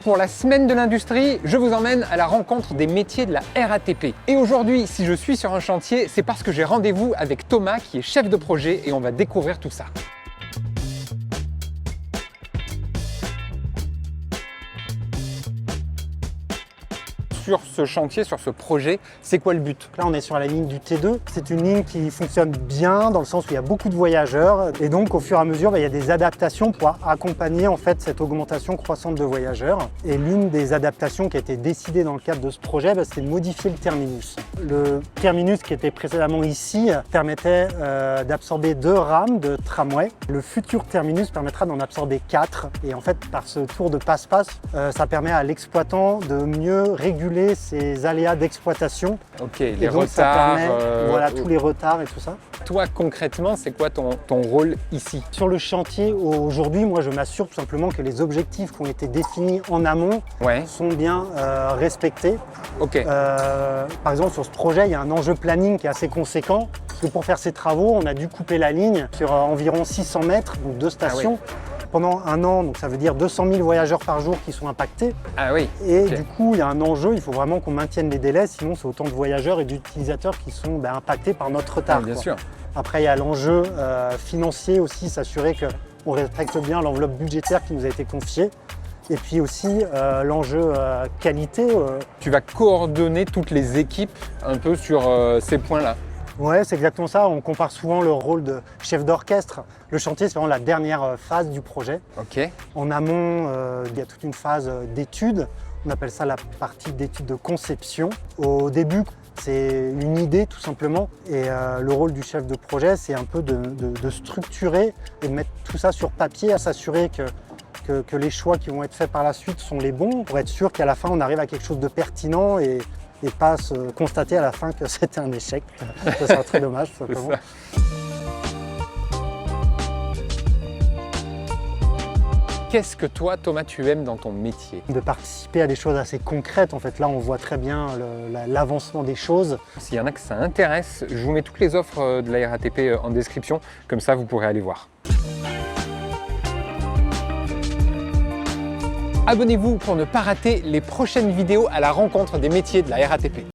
Pour la semaine de l'industrie, je vous emmène à la rencontre des métiers de la RATP. Et aujourd'hui, si je suis sur un chantier, c'est parce que j'ai rendez-vous avec Thomas qui est chef de projet et on va découvrir tout ça. Sur ce chantier, sur ce projet, c'est quoi le but? Là, on est sur la ligne du T2. C'est une ligne qui fonctionne bien dans le sens où il y a beaucoup de voyageurs. Et donc, au fur et à mesure, il y a des adaptations pour accompagner en fait cette augmentation croissante de voyageurs. Et l'une des adaptations qui a été décidée dans le cadre de ce projet, c'est de modifier le terminus. Le terminus qui était précédemment ici permettait d'absorber 2 rames de tramway. Le futur terminus permettra d'en absorber 4. Et en fait, par ce tour de passe-passe, ça permet à l'exploitant de mieux réguler ces aléas d'exploitation. Ok, les et donc, retards. ça permet, voilà, tous les retards et tout ça. Toi, concrètement, c'est quoi ton rôle ici? Sur le chantier, aujourd'hui, moi, je m'assure tout simplement que les objectifs qui ont été définis en amont sont bien respectés. Ok. Par exemple, sur ce projet, il y a un enjeu planning qui est assez conséquent. Parce que pour faire ces travaux, on a dû couper la ligne sur environ 600 mètres, donc 2 stations. Ah oui. Pendant un an, donc ça veut dire 200 000 voyageurs par jour qui sont impactés. Ah oui. Et Ok. du coup, il y a un enjeu, il faut vraiment qu'on maintienne les délais, sinon c'est autant de voyageurs et d'utilisateurs qui sont impactés par notre retard. Ah, bien sûr. Après, il y a l'enjeu financier aussi, s'assurer qu'on respecte bien l'enveloppe budgétaire qui nous a été confiée. Et puis aussi l'enjeu qualité. Tu vas coordonner toutes les équipes un peu sur ces points-là. Ouais, c'est exactement ça. On compare souvent le rôle de chef d'orchestre. Le chantier, c'est vraiment la dernière phase du projet. Ok. En amont, il y a toute une phase d'étude. On appelle ça la partie d'étude de conception. Au début, c'est une idée tout simplement. Et le rôle du chef de projet, c'est un peu de structurer et de mettre tout ça sur papier, à s'assurer que les choix qui vont être faits par la suite sont les bons, pour être sûr qu'à la fin, on arrive à quelque chose de pertinent et pas se constater à la fin que c'était un échec. Ça serait très dommage, tout simplement. Qu'est-ce que toi, Thomas, tu aimes dans ton métier? De participer à des choses assez concrètes. En fait, là, on voit très bien l'avancement des choses. S'il y en a que ça intéresse, je vous mets toutes les offres de la RATP en description, comme ça vous pourrez aller voir. Abonnez-vous pour ne pas rater les prochaines vidéos à la rencontre des métiers de la RATP.